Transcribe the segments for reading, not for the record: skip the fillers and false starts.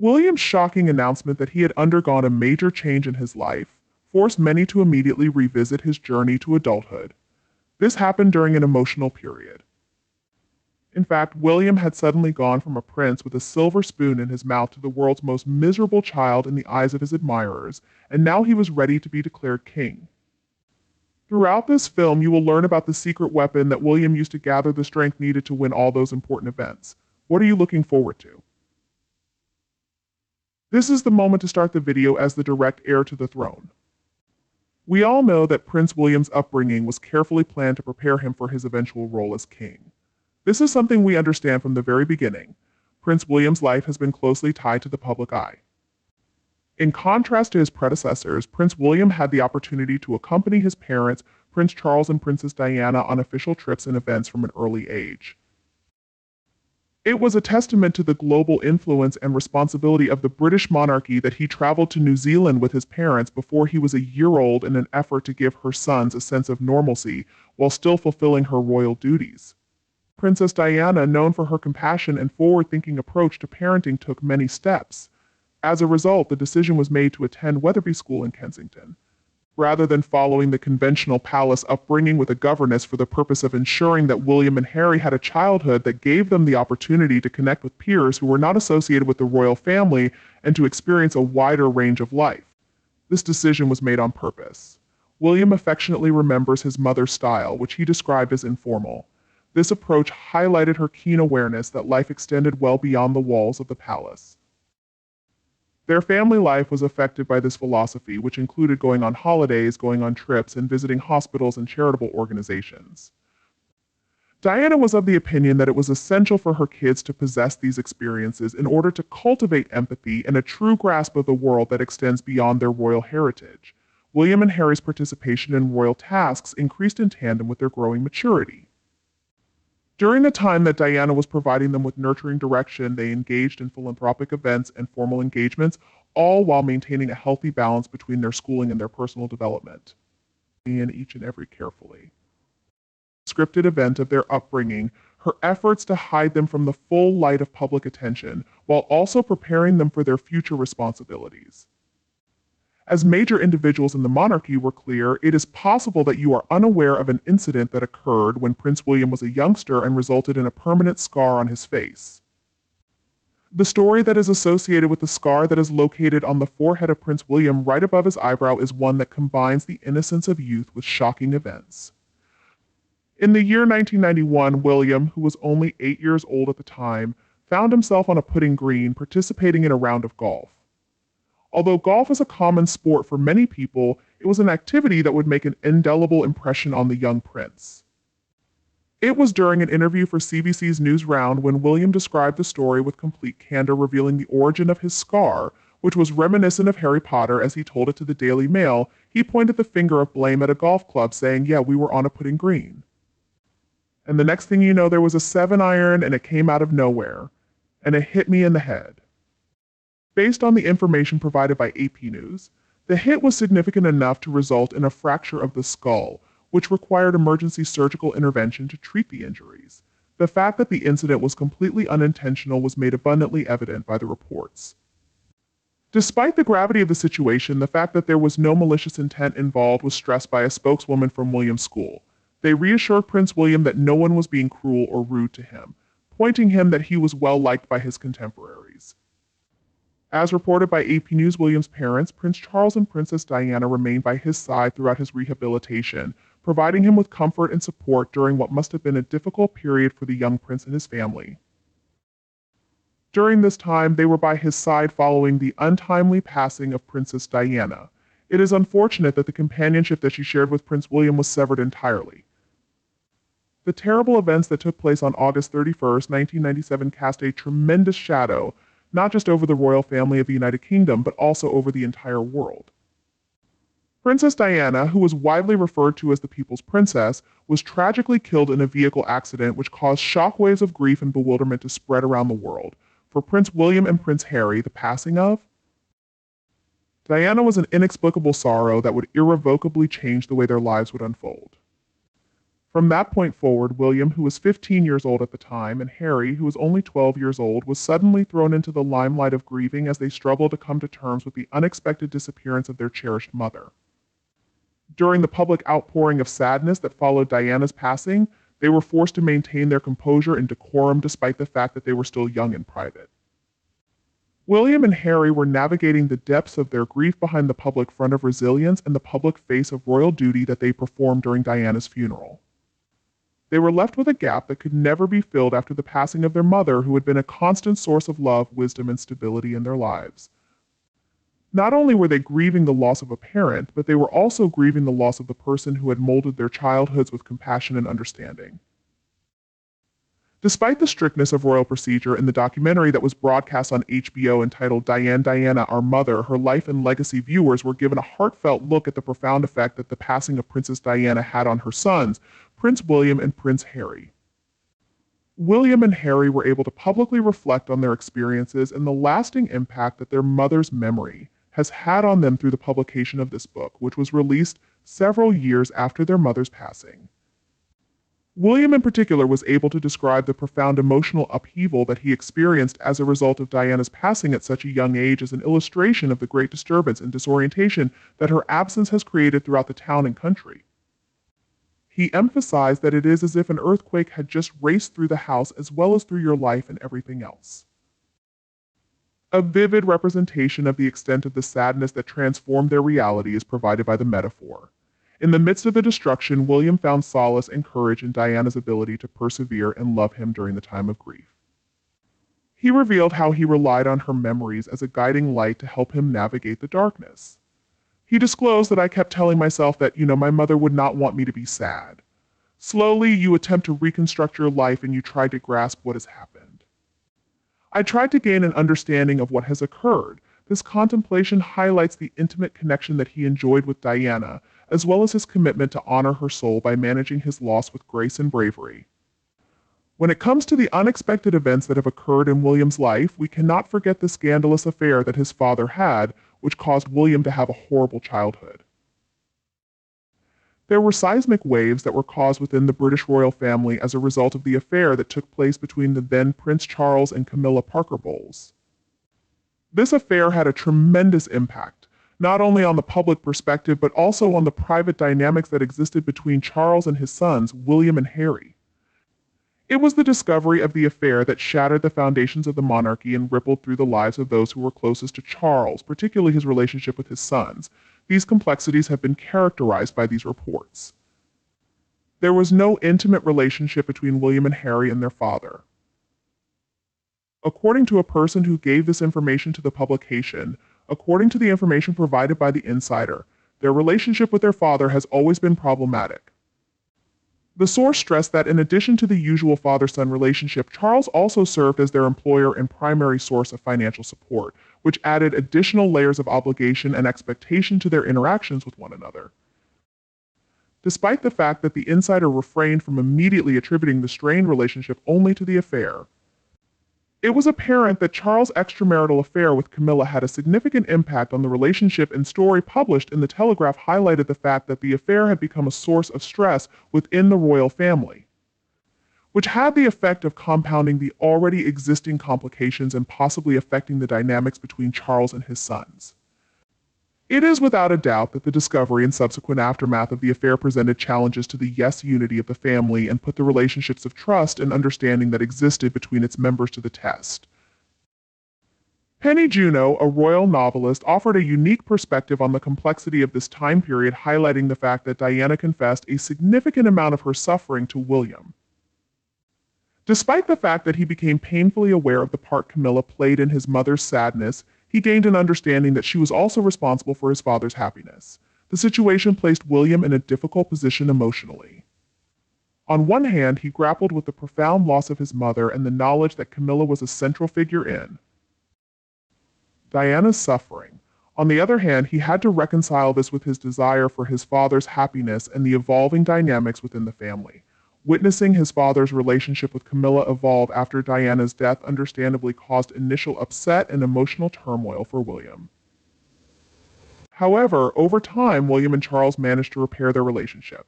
William's shocking announcement that he had undergone a major change in his life forced many to immediately revisit his journey to adulthood. This happened during an emotional period. In fact, William had suddenly gone from a prince with a silver spoon in his mouth to the world's most miserable child in the eyes of his admirers, and now he was ready to be declared king. Throughout this film, you will learn about the secret weapon that William used to gather the strength needed to win all those important events. What are you looking forward to? This is the moment to start the video as the direct heir to the throne. We all know that Prince William's upbringing was carefully planned to prepare him for his eventual role as king. This is something we understand from the very beginning. Prince William's life has been closely tied to the public eye. In contrast to his predecessors, Prince William had the opportunity to accompany his parents, Prince Charles and Princess Diana, on official trips and events from an early age. It was a testament to the global influence and responsibility of the British monarchy that he traveled to New Zealand with his parents before he was a year old in an effort to give her sons a sense of normalcy while still fulfilling her royal duties. Princess Diana, known for her compassion and forward-thinking approach to parenting, took many steps. As a result, the decision was made to attend Wetherby School in Kensington, rather than following the conventional palace upbringing with a governess for the purpose of ensuring that William and Harry had a childhood that gave them the opportunity to connect with peers who were not associated with the royal family and to experience a wider range of life. This decision was made on purpose. William affectionately remembers his mother's style, which he described as informal. This approach highlighted her keen awareness that life extended well beyond the walls of the palace. Their family life was affected by this philosophy, which included going on holidays, going on trips, and visiting hospitals and charitable organizations. Diana was of the opinion that it was essential for her kids to possess these experiences in order to cultivate empathy and a true grasp of the world that extends beyond their royal heritage. William and Harry's participation in royal tasks increased in tandem with their growing maturity. During the time that Diana was providing them with nurturing direction, they engaged in philanthropic events and formal engagements, all while maintaining a healthy balance between their schooling and their personal development. In each and every carefully scripted event of their upbringing, her efforts to hide them from the full light of public attention, while also preparing them for their future responsibilities. As major individuals in the monarchy were clear, it is possible that you are unaware of an incident that occurred when Prince William was a youngster and resulted in a permanent scar on his face. The story that is associated with the scar that is located on the forehead of Prince William right above his eyebrow is one that combines the innocence of youth with shocking events. In the year 1991, William, who was only 8 years old at the time, found himself on a putting green participating in a round of golf. Although golf is a common sport for many people, it was an activity that would make an indelible impression on the young prince. It was during an interview for CBC's News Round when William described the story with complete candor, revealing the origin of his scar, which was reminiscent of Harry Potter. As he told it to the Daily Mail, he pointed the finger of blame at a golf club, saying, "Yeah, we were on a putting green. And the next thing you know, there was a 7-iron and it came out of nowhere, and it hit me in the head." Based on the information provided by AP News, the hit was significant enough to result in a fracture of the skull, which required emergency surgical intervention to treat the injuries. The fact that the incident was completely unintentional was made abundantly evident by the reports. Despite the gravity of the situation, the fact that there was no malicious intent involved was stressed by a spokeswoman from William's school. They reassured Prince William that no one was being cruel or rude to him, pointing him that he was well liked by his contemporaries. As reported by AP News, William's parents, Prince Charles and Princess Diana, remained by his side throughout his rehabilitation, providing him with comfort and support during what must have been a difficult period for the young prince and his family. During this time, they were by his side following the untimely passing of Princess Diana. It is unfortunate that the companionship that she shared with Prince William was severed entirely. The terrible events that took place on August 31st, 1997 cast a tremendous shadow not just over the royal family of the United Kingdom, but also over the entire world. Princess Diana, who was widely referred to as the People's Princess, was tragically killed in a vehicle accident which caused shockwaves of grief and bewilderment to spread around the world. For Prince William and Prince Harry, the passing of Diana was an inexplicable sorrow that would irrevocably change the way their lives would unfold. From that point forward, William, who was 15 years old at the time, and Harry, who was only 12 years old, was suddenly thrown into the limelight of grieving as they struggled to come to terms with the unexpected disappearance of their cherished mother. During the public outpouring of sadness that followed Diana's passing, they were forced to maintain their composure and decorum despite the fact that they were still young and private. William and Harry were navigating the depths of their grief behind the public front of resilience and the public face of royal duty that they performed during Diana's funeral. They were left with a gap that could never be filled after the passing of their mother, who had been a constant source of love, wisdom, and stability in their lives. Not only were they grieving the loss of a parent, but they were also grieving the loss of the person who had molded their childhoods with compassion and understanding. Despite the strictness of royal procedure in the documentary that was broadcast on HBO entitled Diana, Our Mother, Her Life and Legacy, viewers were given a heartfelt look at the profound effect that the passing of Princess Diana had on her sons, Prince William and Prince Harry. William and Harry were able to publicly reflect on their experiences and the lasting impact that their mother's memory has had on them through the publication of this book, which was released several years after their mother's passing. William in particular was able to describe the profound emotional upheaval that he experienced as a result of Diana's passing at such a young age as an illustration of the great disturbance and disorientation that her absence has created throughout the town and country. He emphasized that it is as if an earthquake had just raced through the house as well as through your life and everything else. A vivid representation of the extent of the sadness that transformed their reality is provided by the metaphor. In the midst of the destruction, William found solace and courage in Diana's ability to persevere and love him during the time of grief. He revealed how he relied on her memories as a guiding light to help him navigate the darkness. He disclosed that I kept telling myself that, my mother would not want me to be sad. Slowly, you attempt to reconstruct your life and you try to grasp what has happened. I tried to gain an understanding of what has occurred. This contemplation highlights the intimate connection that he enjoyed with Diana, as well as his commitment to honor her soul by managing his loss with grace and bravery. When it comes to the unexpected events that have occurred in William's life, we cannot forget the scandalous affair that his father had, which caused William to have a horrible childhood. There were seismic waves that were caused within the British royal family as a result of the affair that took place between the then Prince Charles and Camilla Parker Bowles. This affair had a tremendous impact, not only on the public perspective, but also on the private dynamics that existed between Charles and his sons, William and Harry. It was the discovery of the affair that shattered the foundations of the monarchy and rippled through the lives of those who were closest to Charles, particularly his relationship with his sons. These complexities have been characterized by these reports. There was no intimate relationship between William and Harry and their father. According to a person who gave this information to the publication, according to the information provided by the insider, their relationship with their father has always been problematic. The source stressed that in addition to the usual father-son relationship, Charles also served as their employer and primary source of financial support, which added additional layers of obligation and expectation to their interactions with one another. Despite the fact that the insider refrained from immediately attributing the strained relationship only to the affair, it was apparent that Charles' extramarital affair with Camilla had a significant impact on the relationship, and story published in the Telegraph highlighted the fact that the affair had become a source of stress within the royal family, which had the effect of compounding the already existing complications and possibly affecting the dynamics between Charles and his sons. It is without a doubt that the discovery and subsequent aftermath of the affair presented challenges to the unity of the family and put the relationships of trust and understanding that existed between its members to the test. Penny Junot, a royal novelist, offered a unique perspective on the complexity of this time period, highlighting the fact that Diana confessed a significant amount of her suffering to William. Despite the fact that he became painfully aware of the part Camilla played in his mother's sadness, he gained an understanding that she was also responsible for his father's happiness. The situation placed William in a difficult position emotionally. On one hand, he grappled with the profound loss of his mother and the knowledge that Camilla was a central figure in Diana's suffering. On the other hand, he had to reconcile this with his desire for his father's happiness and the evolving dynamics within the family. Witnessing his father's relationship with Camilla evolve after Diana's death understandably caused initial upset and emotional turmoil for William. However, over time, William and Charles managed to repair their relationship.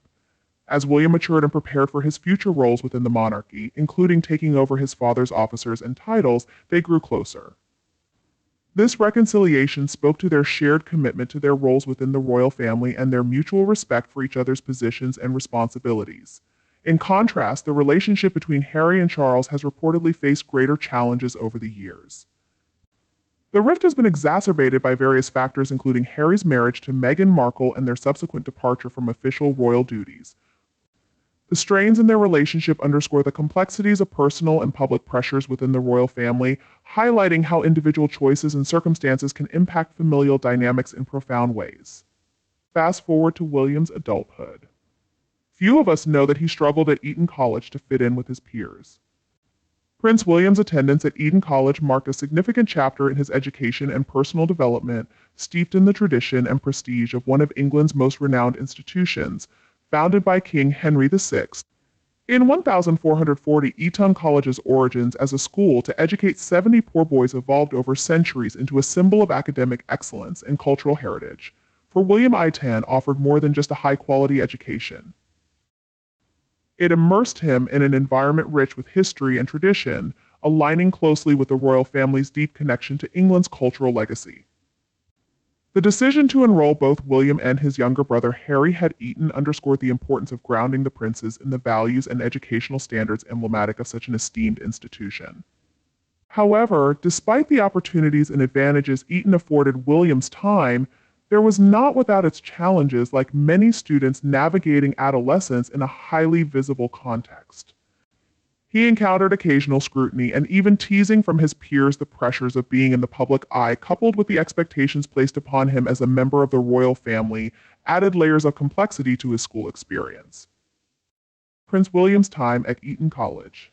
As William matured and prepared for his future roles within the monarchy, including taking over his father's officers and titles, they grew closer. This reconciliation spoke to their shared commitment to their roles within the royal family and their mutual respect for each other's positions and responsibilities. In contrast, the relationship between Harry and Charles has reportedly faced greater challenges over the years. The rift has been exacerbated by various factors, including Harry's marriage to Meghan Markle and their subsequent departure from official royal duties. The strains in their relationship underscore the complexities of personal and public pressures within the royal family, highlighting how individual choices and circumstances can impact familial dynamics in profound ways. Fast forward to William's adulthood. Few of us know that he struggled at Eaton College to fit in with his peers. Prince William's attendance at Eaton College marked a significant chapter in his education and personal development, steeped in the tradition and prestige of one of England's most renowned institutions, founded by King Henry VI. In 1440, Eaton College's origins as a school to educate 70 poor boys evolved over centuries into a symbol of academic excellence and cultural heritage. For William, Eaton offered more than just a high-quality education. It immersed him in an environment rich with history and tradition, aligning closely with the royal family's deep connection to England's cultural legacy. The decision to enroll both William and his younger brother Harry at Eton underscored the importance of grounding the princes in the values and educational standards emblematic of such an esteemed institution. However, despite the opportunities and advantages Eton afforded William's time, there was not without its challenges, like many students navigating adolescence in a highly visible context. He encountered occasional scrutiny and even teasing from his peers. The pressures of being in the public eye, coupled with the expectations placed upon him as a member of the royal family, added layers of complexity to his school experience. Prince William's time at Eaton College.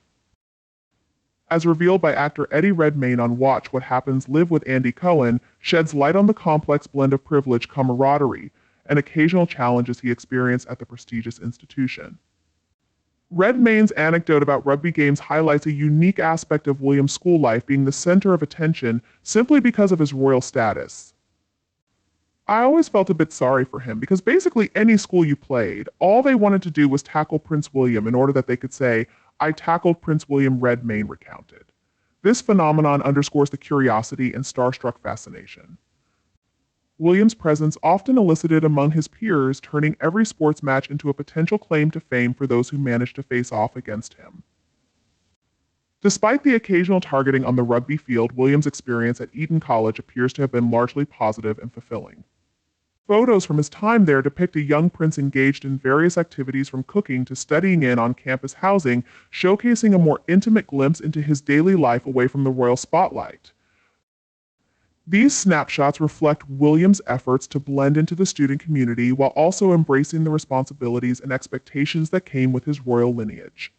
As revealed by actor Eddie Redmayne on Watch What Happens Live with Andy Cohen, sheds light on the complex blend of privilege, camaraderie, and occasional challenges he experienced at the prestigious institution. Redmayne's anecdote about rugby games highlights a unique aspect of William's school life, being the center of attention simply because of his royal status. I always felt a bit sorry for him because basically any school you played, all they wanted to do was tackle Prince William in order that they could say, "I tackled Prince William," Redmayne recounted. This phenomenon underscores the curiosity and starstruck fascination. William's presence often elicited among his peers, turning every sports match into a potential claim to fame for those who managed to face off against him. Despite the occasional targeting on the rugby field, William's experience at Eaton College appears to have been largely positive and fulfilling. Photos from his time there depict a young prince engaged in various activities from cooking to studying in on-campus housing, showcasing a more intimate glimpse into his daily life away from the royal spotlight. These snapshots reflect William's efforts to blend into the student community while also embracing the responsibilities and expectations that came with his royal lineage.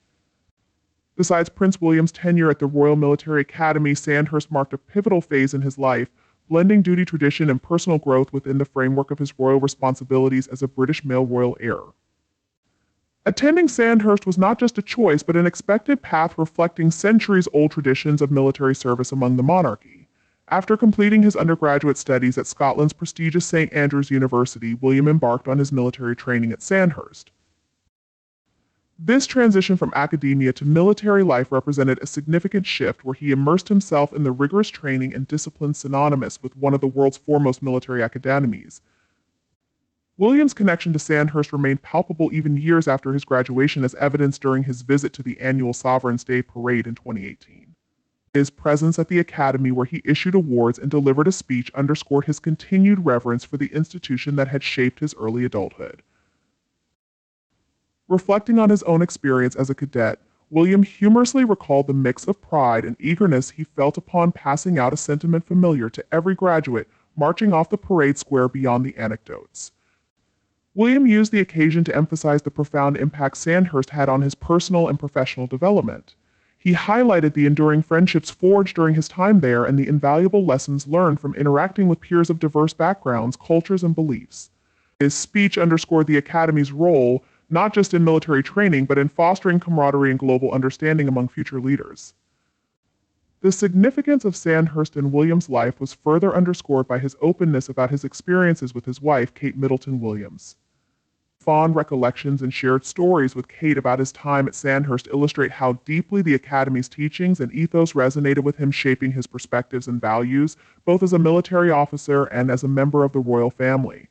Besides Prince William's tenure at the Royal Military Academy, Sandhurst marked a pivotal phase in his life, blending duty, tradition, and personal growth within the framework of his royal responsibilities as a British male royal heir. Attending Sandhurst was not just a choice, but an expected path reflecting centuries-old traditions of military service among the monarchy. After completing his undergraduate studies at Scotland's prestigious St. Andrews University, William embarked on his military training at Sandhurst. This transition from academia to military life represented a significant shift where he immersed himself in the rigorous training and discipline synonymous with one of the world's foremost military academies. William's connection to Sandhurst remained palpable even years after his graduation, as evidenced during his visit to the annual Sovereign's Day parade in 2018. His presence at the academy, where he issued awards and delivered a speech, underscored his continued reverence for the institution that had shaped his early adulthood. Reflecting on his own experience as a cadet, William humorously recalled the mix of pride and eagerness he felt upon passing out, a sentiment familiar to every graduate marching off the parade square beyond the anecdotes. William used the occasion to emphasize the profound impact Sandhurst had on his personal and professional development. He highlighted the enduring friendships forged during his time there and the invaluable lessons learned from interacting with peers of diverse backgrounds, cultures, and beliefs. His speech underscored the Academy's role not just in military training, but in fostering camaraderie and global understanding among future leaders. The significance of Sandhurst in William's life was further underscored by his openness about his experiences with his wife, Kate Middleton Williams. Fond recollections and shared stories with Kate about his time at Sandhurst illustrate how deeply the Academy's teachings and ethos resonated with him, shaping his perspectives and values, both as a military officer and as a member of the royal family.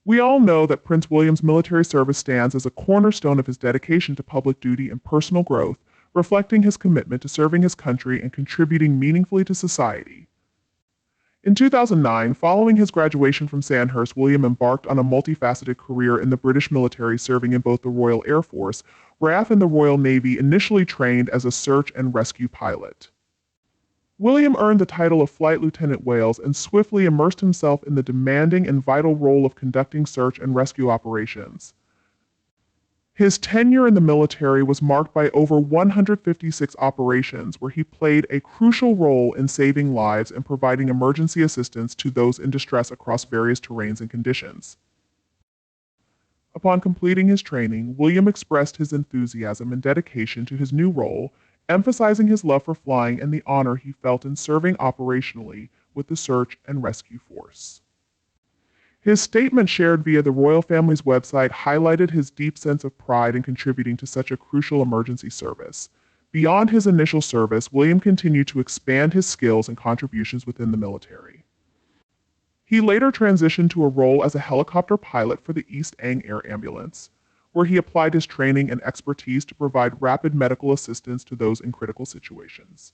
We all know that Prince William's military service stands as a cornerstone of his dedication to public duty and personal growth, reflecting his commitment to serving his country and contributing meaningfully to society. In 2009, following his graduation from Sandhurst, William embarked on a multifaceted career in the British military, serving in both the Royal Air Force, RAF, and the Royal Navy, initially trained as a search and rescue pilot. William earned the title of Flight Lieutenant Wales and swiftly immersed himself in the demanding and vital role of conducting search and rescue operations. His tenure in the military was marked by over 156 operations where he played a crucial role in saving lives and providing emergency assistance to those in distress across various terrains and conditions. Upon completing his training, William expressed his enthusiasm and dedication to his new role, emphasizing his love for flying and the honor he felt in serving operationally with the Search and Rescue Force. His statement shared via the royal family's website highlighted his deep sense of pride in contributing to such a crucial emergency service. Beyond his initial service, William continued to expand his skills and contributions within the military. He later transitioned to a role as a helicopter pilot for the East Ang Air Ambulance, where he applied his training and expertise to provide rapid medical assistance to those in critical situations.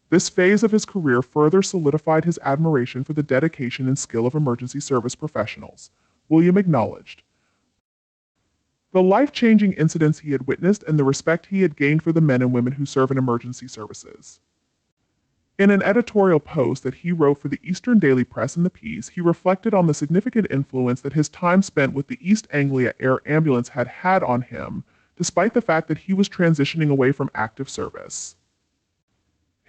This phase of his career further solidified his admiration for the dedication and skill of emergency service professionals. William acknowledged the life-changing incidents he had witnessed and the respect he had gained for the men and women who serve in emergency services. In an editorial post that he wrote for the Eastern Daily Press and the Peace, he reflected on the significant influence that his time spent with the East Anglia Air Ambulance had had on him, despite the fact that he was transitioning away from active service.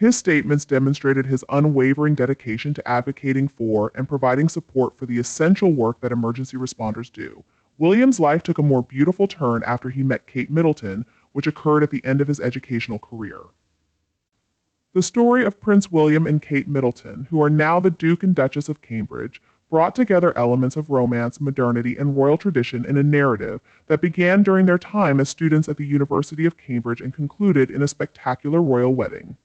His statements demonstrated his unwavering dedication to advocating for and providing support for the essential work that emergency responders do. William's life took a more beautiful turn after he met Kate Middleton, which occurred at the end of his educational career. The story of Prince William and Kate Middleton, who are now the Duke and Duchess of Cambridge, brought together elements of romance, modernity, and royal tradition in a narrative that began during their time as students at the University of Cambridge and concluded in a spectacular royal wedding.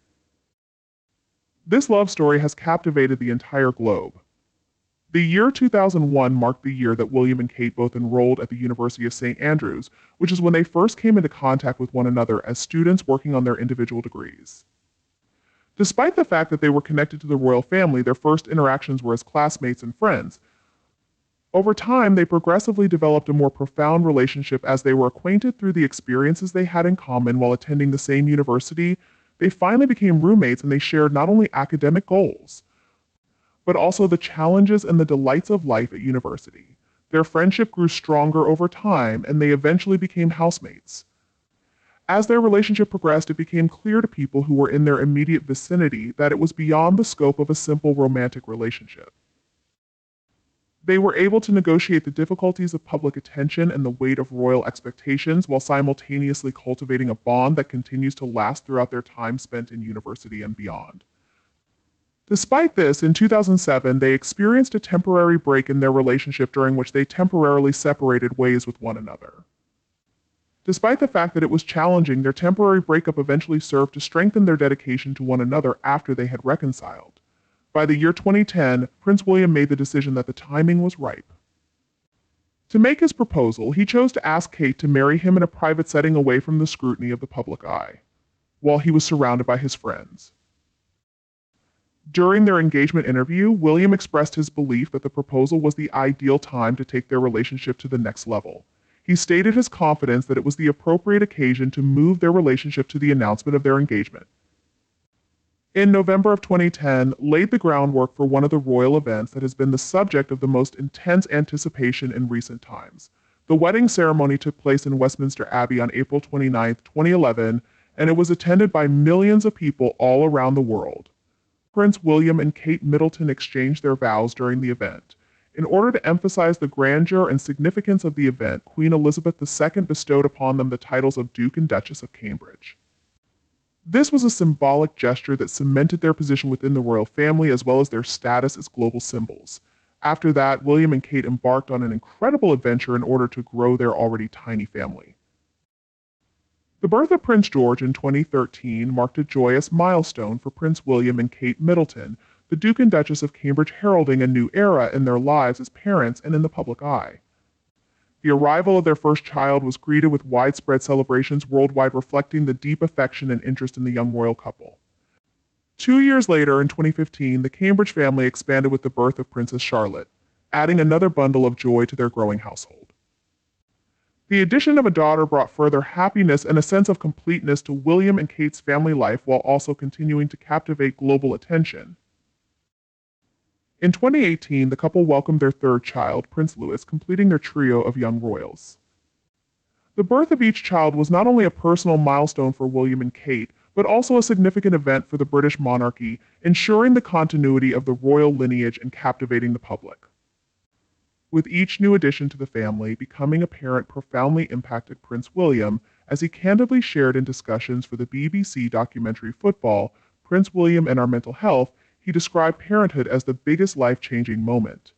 This love story has captivated the entire globe. The year 2001 marked the year that William and Kate both enrolled at the University of St. Andrews, which is when they first came into contact with one another as students working on their individual degrees. Despite the fact that they were connected to the royal family, their first interactions were as classmates and friends. Over time, they progressively developed a more profound relationship as they were acquainted through the experiences they had in common while attending the same university. They finally became roommates and they shared not only academic goals, but also the challenges and the delights of life at university. Their friendship grew stronger over time and they eventually became housemates. As their relationship progressed, it became clear to people who were in their immediate vicinity that it was beyond the scope of a simple romantic relationship. They were able to negotiate the difficulties of public attention and the weight of royal expectations while simultaneously cultivating a bond that continues to last throughout their time spent in university and beyond. Despite this, in 2007, they experienced a temporary break in their relationship during which they temporarily separated ways with one another. Despite the fact that it was challenging, their temporary breakup eventually served to strengthen their dedication to one another after they had reconciled. By the year 2010, Prince William made the decision that the timing was ripe. To make his proposal, he chose to ask Kate to marry him in a private setting away from the scrutiny of the public eye, while he was surrounded by his friends. During their engagement interview, William expressed his belief that the proposal was the ideal time to take their relationship to the next level. He stated his confidence that it was the appropriate occasion to move their relationship to the announcement of their engagement. In November of 2010, laid the groundwork for one of the royal events that has been the subject of the most intense anticipation in recent times. The wedding ceremony took place in Westminster Abbey on April 29, 2011, and it was attended by millions of people all around the world. Prince William and Kate Middleton exchanged their vows during the event. In order to emphasize the grandeur and significance of the event, Queen Elizabeth II bestowed upon them the titles of Duke and Duchess of Cambridge. This was a symbolic gesture that cemented their position within the royal family as well as their status as global symbols. After that, William and Kate embarked on an incredible adventure in order to grow their already tiny family. The birth of Prince George in 2013 marked a joyous milestone for Prince William and Kate Middleton, the Duke and Duchess of Cambridge, heralding a new era in their lives as parents and in the public eye. The arrival of their first child was greeted with widespread celebrations worldwide, reflecting the deep affection and interest in the young royal couple. 2 years later, in 2015, the Cambridge family expanded with the birth of Princess Charlotte, adding another bundle of joy to their growing household. The addition of a daughter brought further happiness and a sense of completeness to William and Kate's family life, while also continuing to captivate global attention. In 2018, the couple welcomed their third child, Prince Louis, completing their trio of young royals. The birth of each child was not only a personal milestone for William and Kate, but also a significant event for the British monarchy, ensuring the continuity of the royal lineage and captivating the public. With each new addition to the family, becoming a parent profoundly impacted Prince William, as he candidly shared in discussions for the BBC documentary Football, Prince William and Our Mental Health. He described parenthood as the biggest life-changing moment.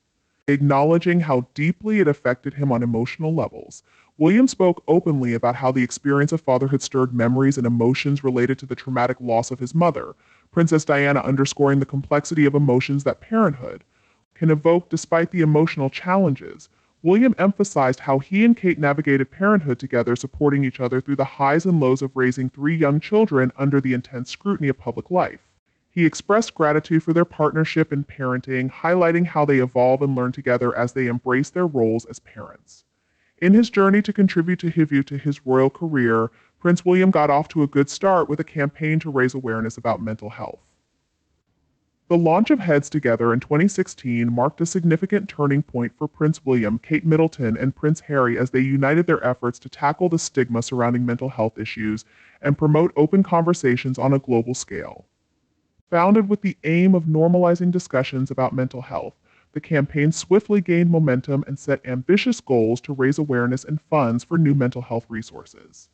Acknowledging how deeply it affected him on emotional levels, William spoke openly about how the experience of fatherhood stirred memories and emotions related to the traumatic loss of his mother, Princess Diana underscoring the complexity of emotions that parenthood can evoke despite the emotional challenges. William emphasized how he and Kate navigated parenthood together, supporting each other through the highs and lows of raising 3 young children under the intense scrutiny of public life. He expressed gratitude for their partnership in parenting, highlighting how they evolve and learn together as they embrace their roles as parents. In his journey to contribute to his royal career, Prince William got off to a good start with a campaign to raise awareness about mental health. The launch of Heads Together in 2016 marked a significant turning point for Prince William, Kate Middleton, and Prince Harry as they united their efforts to tackle the stigma surrounding mental health issues and promote open conversations on a global scale. Founded with the aim of normalizing discussions about mental health, the campaign swiftly gained momentum and set ambitious goals to raise awareness and funds for new mental health resources.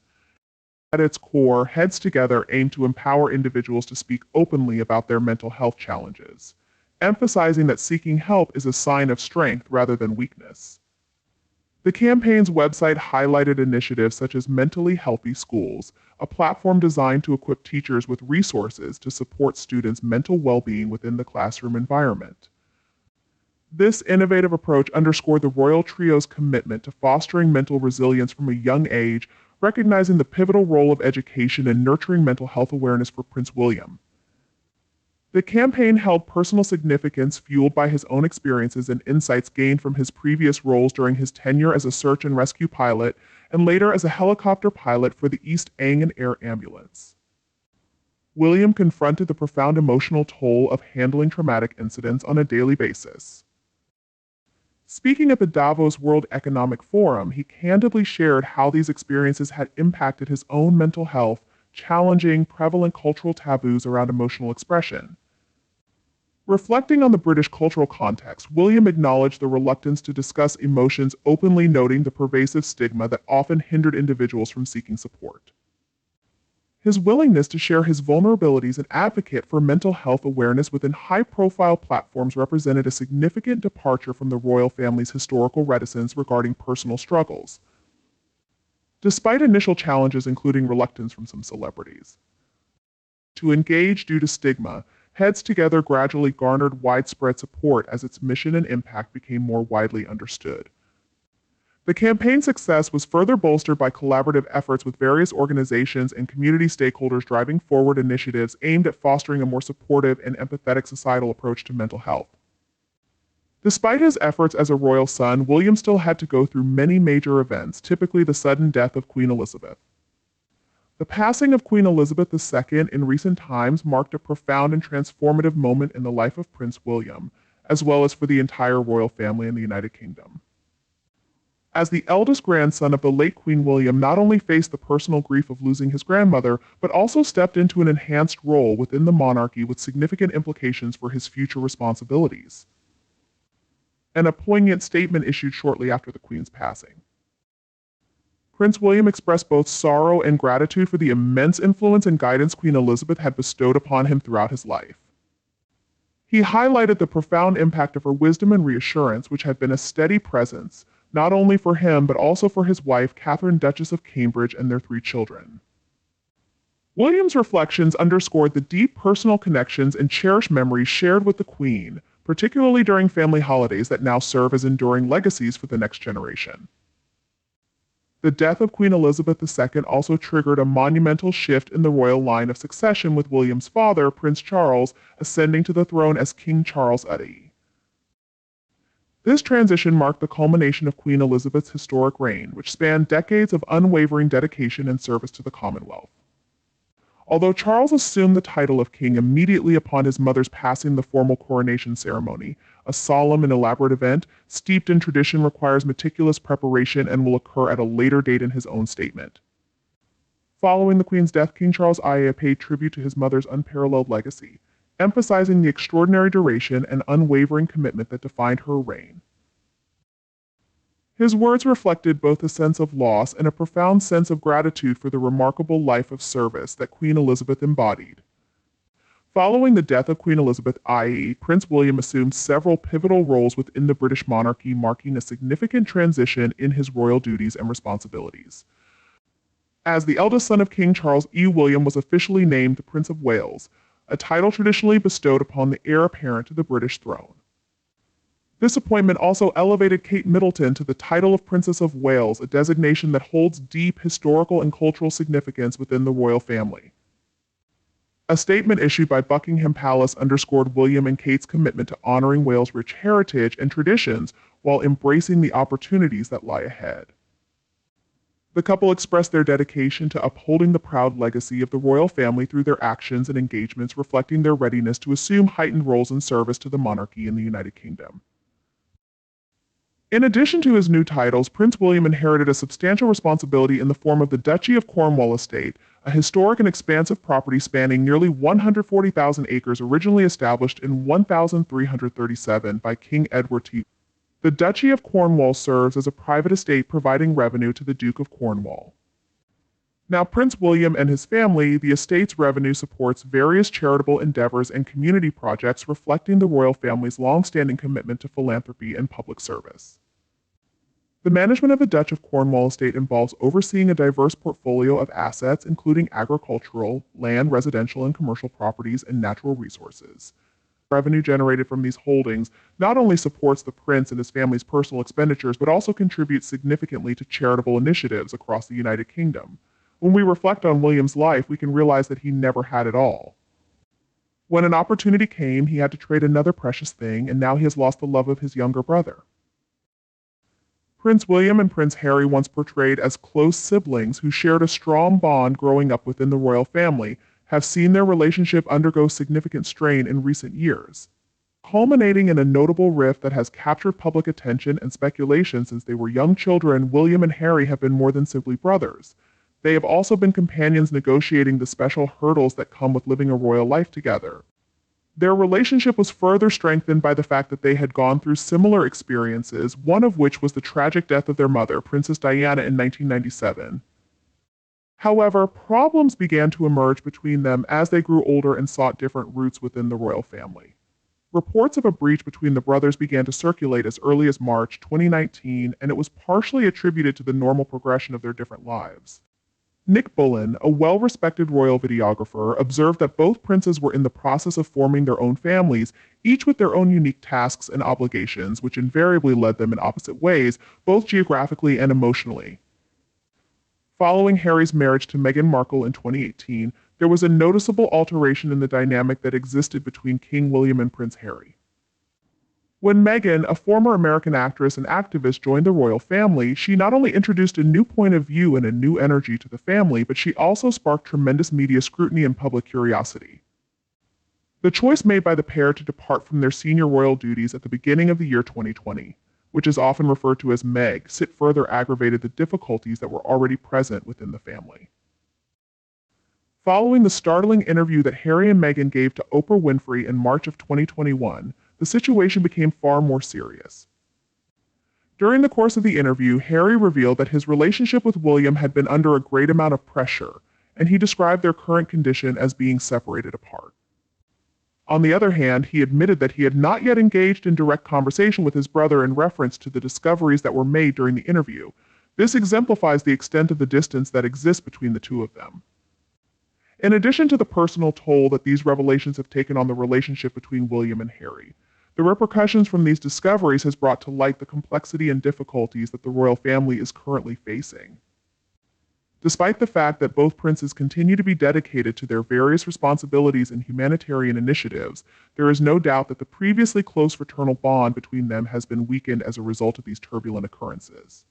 At its core, Heads Together aim to empower individuals to speak openly about their mental health challenges, emphasizing that seeking help is a sign of strength rather than weakness. The campaign's website highlighted initiatives such as Mentally Healthy Schools, a platform designed to equip teachers with resources to support students' mental well-being within the classroom environment. This innovative approach underscored the royal trio's commitment to fostering mental resilience from a young age, recognizing the pivotal role of education in nurturing mental health awareness for Prince William. The campaign held personal significance, fueled by his own experiences and insights gained from his previous roles during his tenure as a search and rescue pilot and later as a helicopter pilot for the East Anglian Air Ambulance. William confronted the profound emotional toll of handling traumatic incidents on a daily basis. Speaking at the Davos World Economic Forum, he candidly shared how these experiences had impacted his own mental health, challenging prevalent cultural taboos around emotional expression. Reflecting on the British cultural context, William acknowledged the reluctance to discuss emotions openly, noting the pervasive stigma that often hindered individuals from seeking support. His willingness to share his vulnerabilities and advocate for mental health awareness within high-profile platforms represented a significant departure from the royal family's historical reticence regarding personal struggles, despite initial challenges including reluctance from some celebrities to engage due to stigma. Heads Together gradually garnered widespread support as its mission and impact became more widely understood. The campaign's success was further bolstered by collaborative efforts with various organizations and community stakeholders, driving forward initiatives aimed at fostering a more supportive and empathetic societal approach to mental health. Despite his efforts as a royal son, William still had to go through many major events, typically the sudden death of Queen Elizabeth. The passing of Queen Elizabeth II in recent times marked a profound and transformative moment in the life of Prince William, as well as for the entire royal family in the United Kingdom. As the eldest grandson of the late Queen, William not only faced the personal grief of losing his grandmother, but also stepped into an enhanced role within the monarchy with significant implications for his future responsibilities. And a poignant statement issued shortly after the Queen's passing. Prince William expressed both sorrow and gratitude for the immense influence and guidance Queen Elizabeth had bestowed upon him throughout his life. He highlighted the profound impact of her wisdom and reassurance, which had been a steady presence, not only for him but also for his wife, Catherine, Duchess of Cambridge, and their 3 children. William's reflections underscored the deep personal connections and cherished memories shared with the Queen, particularly during family holidays that now serve as enduring legacies for the next generation. The death of Queen Elizabeth II also triggered a monumental shift in the royal line of succession, with William's father, Prince Charles, ascending to the throne as King Charles Uddy. This transition marked the culmination of Queen Elizabeth's historic reign, which spanned decades of unwavering dedication and service to the Commonwealth. Although Charles assumed the title of king immediately upon his mother's passing, the formal coronation ceremony, a solemn and elaborate event, steeped in tradition, requires meticulous preparation and will occur at a later date in his own statement. Following the Queen's death, King Charles I paid tribute to his mother's unparalleled legacy, emphasizing the extraordinary duration and unwavering commitment that defined her reign. His words reflected both a sense of loss and a profound sense of gratitude for the remarkable life of service that Queen Elizabeth embodied. Following the death of Queen Elizabeth II, Prince William assumed several pivotal roles within the British monarchy, marking a significant transition in his royal duties and responsibilities. As the eldest son of King Charles, William was officially named the Prince of Wales, a title traditionally bestowed upon the heir apparent to the British throne. This appointment also elevated Kate Middleton to the title of Princess of Wales, a designation that holds deep historical and cultural significance within the royal family. A statement issued by Buckingham Palace underscored William and Kate's commitment to honoring Wales' rich heritage and traditions while embracing the opportunities that lie ahead. The couple expressed their dedication to upholding the proud legacy of the royal family through their actions and engagements, reflecting their readiness to assume heightened roles in service to the monarchy in the United Kingdom. In addition to his new titles, Prince William inherited a substantial responsibility in the form of the Duchy of Cornwall estate, a historic and expansive property spanning nearly 140,000 acres, originally established in 1337 by King Edward II. The Duchy of Cornwall serves as a private estate, providing revenue to the Duke of Cornwall. Now, Prince William and his family, the estate's revenue supports various charitable endeavors and community projects, reflecting the royal family's long-standing commitment to philanthropy and public service. The management of the Duchy of Cornwall estate involves overseeing a diverse portfolio of assets, including agricultural, land, residential, and commercial properties, and natural resources. Revenue generated from these holdings not only supports the prince and his family's personal expenditures, but also contributes significantly to charitable initiatives across the United Kingdom. When we reflect on William's life, we can realize that he never had it all. When an opportunity came, he had to trade another precious thing, and now he has lost the love of his younger brother. Prince William and Prince Harry, once portrayed as close siblings who shared a strong bond growing up within the royal family, have seen their relationship undergo significant strain in recent years, culminating in a notable rift that has captured public attention and speculation. Since they were young children, William and Harry have been more than simply brothers. They have also been companions negotiating the special hurdles that come with living a royal life together. Their relationship was further strengthened by the fact that they had gone through similar experiences, one of which was the tragic death of their mother, Princess Diana, in 1997. However, problems began to emerge between them as they grew older and sought different routes within the royal family. Reports of a breach between the brothers began to circulate as early as March 2019, and it was partially attributed to the normal progression of their different lives. Nick Bullen, a well-respected royal videographer, observed that both princes were in the process of forming their own families, each with their own unique tasks and obligations, which invariably led them in opposite ways, both geographically and emotionally. Following Harry's marriage to Meghan Markle in 2018, there was a noticeable alteration in the dynamic that existed between King William and Prince Harry. When Meghan, a former American actress and activist, joined the royal family, she not only introduced a new point of view and a new energy to the family, but she also sparked tremendous media scrutiny and public curiosity. The choice made by the pair to depart from their senior royal duties at the beginning of the year 2020, which is often referred to as Meg, further aggravated the difficulties that were already present within the family. Following the startling interview that Harry and Meghan gave to Oprah Winfrey in March of 2021, the situation became far more serious. During the course of the interview, Harry revealed that his relationship with William had been under a great amount of pressure, and he described their current condition as being separated apart. On the other hand, he admitted that he had not yet engaged in direct conversation with his brother in reference to the discoveries that were made during the interview. This exemplifies the extent of the distance that exists between the two of them. In addition to the personal toll that these revelations have taken on the relationship between William and Harry, the repercussions from these discoveries has brought to light the complexity and difficulties that the royal family is currently facing. Despite the fact that both princes continue to be dedicated to their various responsibilities and humanitarian initiatives, there is no doubt that the previously close fraternal bond between them has been weakened as a result of these turbulent occurrences.